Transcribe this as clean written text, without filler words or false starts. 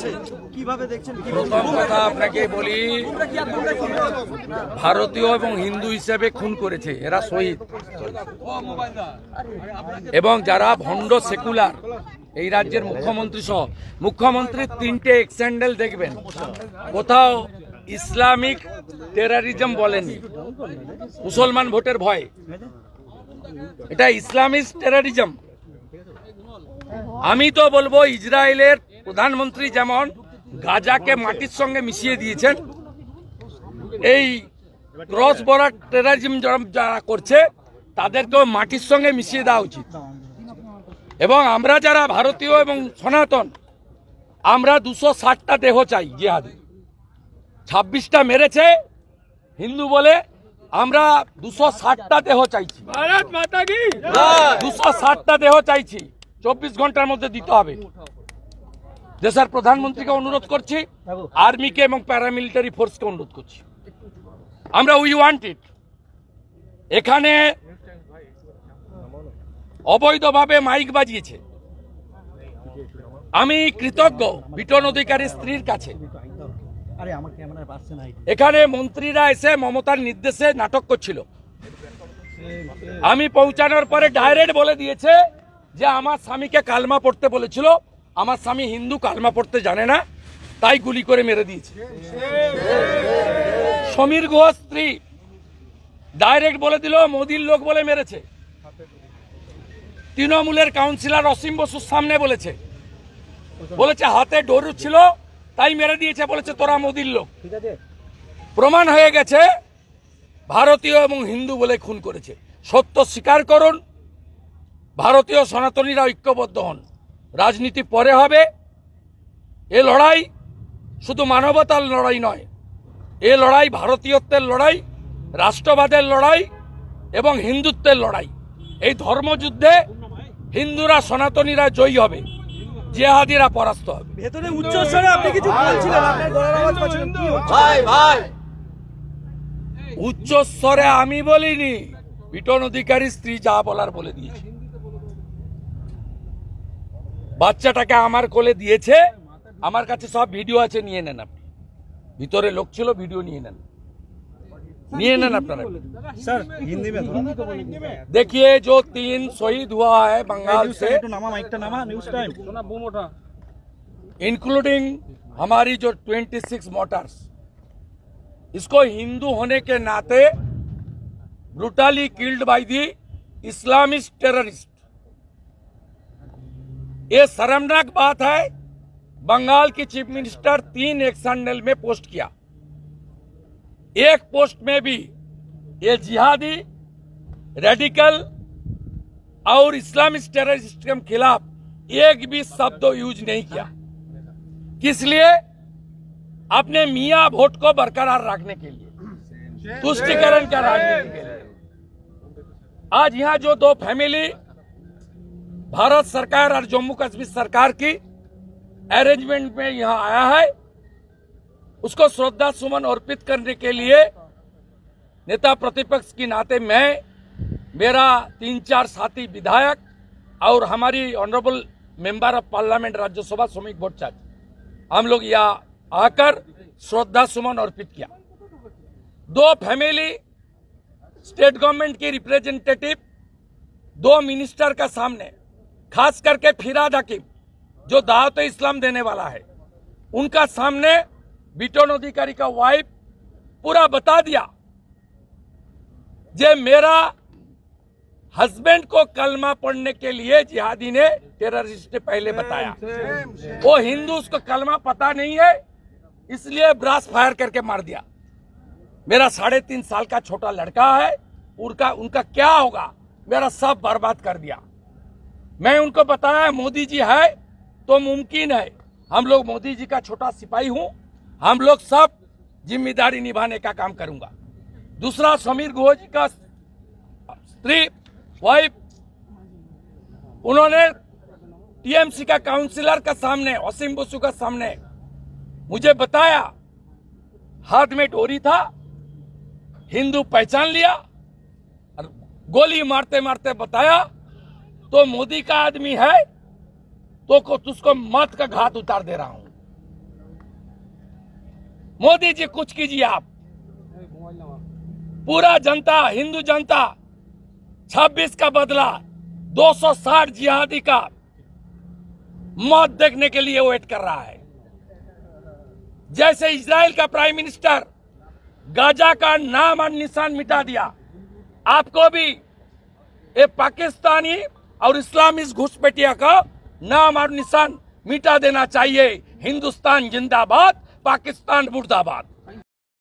চলছে, কিভাবে দেখছেন? প্রথম কথা আপনাকে বলি, ভারতীয় এবং হিন্দু হিসেবে খুন করেছে, এরা শহীদ। এবং যারা ভণ্ড সেকুলার, এই রাজ্যের মুখ্যমন্ত্রী সহ, মুখ্যমন্ত্রীর 3টে এক্সহ্যান্ডেল দেখবেন, কোথাও ইসলামিক টেররিজম বলেননি, মুসলমান ভোটের ভয়, এটা ইসলামিক টেররিজম। আমি তো বলবো ইসরায়েলের প্রধানমন্ত্রী যেমন গাজাকে মাটির সঙ্গে মিশিয়ে দিয়েছেন, এই ক্রস বর্ডার টেররিজম যারা করছে তাদেরকেও মাটির সঙ্গে মিশিয়ে দেওয়া উচিত। এবং আমরা যারা ভারতীয় এবং সনাতন, আমরা 260টা দেহ চাই জিহাদি। 26টা মেরেছে হিন্দু বলে, আমরা 260টা দেহ চাইছি। ভারত মাতা কি, 260টা দেহ চাইছি, 24 ঘন্টার মধ্যে দিতে হবে। দেশের প্রধানমন্ত্রীকে অনুরোধ করছি, আর্মিকে এবং প্যারামিলিটারি ফোর্সকে অনুরোধ করছি, আমরা উই ওয়ান্ট ইট। এখানে অবৈধভাবে মাইক বাজিয়েছে। আমি কৃতজ্ঞ বিটন অধিকারীর স্ত্রীর কাছে। এখানে মন্ত্রীরা এসে মমতার নির্দেশে নাটক করছিল, আমি পৌঁছানোর পরে ডাইরেক্ট বলে দিয়েছে যে আমার স্বামীকে কালমা পড়তে বলেছিল, আমার স্বামী হিন্দু, কালমা পড়তে জানে না, তাই গুলি করে মেরে দিয়েছে। সমীর ঘোষ স্ত্রী ডাইরেক্ট বলে দিল মোদির লোক বলে মেরেছে। তৃণমূলের কাউন্সিলর অসীম বসুর সামনে বলেছে হাতে ডোরু ছিল তাই মেরে দিয়েছে, বলেছে তোরা মোদির লোক। প্রমাণ হয়ে গেছে ভারতীয় এবং হিন্দু বলে খুন করেছে। সত্য স্বীকার করুন, ভারতীয় সনাতনীরা ঐক্যবদ্ধ হন। রাজনীতি পরে হবে। এ লড়াই শুধু মানবতার লড়াই নয়, এ লড়াই ভারতীয়ত্বের লড়াই, রাষ্ট্রবাদের লড়াই এবং হিন্দুত্বের লড়াই। এই ধর্মযুদ্ধে হিন্দুরা সনাতনীরা জয়ী হবে, জিহাদিরা পরাস্ত হবে। ভেতরে উচ্চস্বরে আপনি কিছু বলছিলেন, আপনার গলার আওয়াজ পাচ্ছিলাম, কি হচ্ছে? ভাই উচ্চস্বরে আমি বলিনি, বিটন অধিকারী স্ত্রী যা বলার বলে দিয়েছে। বাচ্চাটাকে আমার কোলে দিয়েছে, আমার কাছে সব ভিডিও আছে, নিয়ে নেন আপনি। ভিতরে লোক ছিল, ভিডিও নিয়ে নেন, अपना सर हिंदी में देखिए। जो 3 शहीद हुआ है बंगाल से, इंक्लूडिंग हमारी जो 26 मोटर्स, इसको हिंदू होने के नाते brutally killed by the Islamist terrorist. ये शर्मनाक बात है। बंगाल की चीफ मिनिस्टर 3 एक्सहैंडल में पोस्ट किया, एक पोस्ट में भी ये जिहादी, रेडिकल और इस्लामिक टेररिस्ट के खिलाफ एक भी शब्द यूज नहीं किया। किस लिए? अपने मियां वोट को बरकरार रखने के लिए, तुष्टिकरण का राजनीति के लिए। आज यहां जो 2 फैमिली भारत सरकार और जम्मू कश्मीर सरकार की अरेंजमेंट में यहां आया है, उसको श्रद्धा सुमन अर्पित करने के लिए नेता प्रतिपक्ष की नाते मैं, मेरा 3-4 साथी विधायक और हमारी honourable member of parliament Rajya Sabha Sumit Bhattacharya, हम लोग यहाँ आकर श्रद्धा सुमन अर्पित किया। 2 फैमिली स्टेट गवर्नमेंट की रिप्रेजेंटेटिव, 2 मिनिस्टर का सामने, खास करके फिराद हकीम जो दावत इस्लाम देने वाला है, उनका सामने बिटन अधिकारी का वाइफ पूरा बता दिया जे मेरा हस्बैंड को कलमा पढ़ने के लिए जिहादी ने, टेररिस्ट ने पहले बताया। वो हिंदू, उसको कलमा पता नहीं है, इसलिए ब्रास फायर करके मार दिया। मेरा 3.5 साल का छोटा लड़का है, उनका क्या होगा? मेरा सब बर्बाद कर दिया। मैं उनको बताया मोदी जी है तो मुमकिन है, हम लोग मोदी जी का छोटा सिपाही हूं, हम लोग सब जिम्मेदारी निभाने का काम करूंगा। दूसरा, समीर घोष जी का स्त्री वाइफ, उन्होंने टीएमसी का काउंसिलर का सामने, असीम बसु का सामने मुझे बताया, हाथ में डोरी था, हिंदू पहचान लिया और गोली मारते मारते बताया तो मोदी का आदमी है तो तुझको मौत का घाट उतार दे रहा हूं। मोदी जी कुछ कीजिए आप। पूरा जनता, हिंदू जनता 26 का बदला 260 जिहादी का मौत देखने के लिए वेट कर रहा है। जैसे इजराइल का प्राइम मिनिस्टर गाजा का नाम और निशान मिटा दिया, आपको भी ये पाकिस्तानी और इस्लामिस्ट घुसपैठिया का नाम और निशान मिटा देना चाहिए। हिंदुस्तान जिंदाबाद, पाकिस्तान मुर्दाबाद।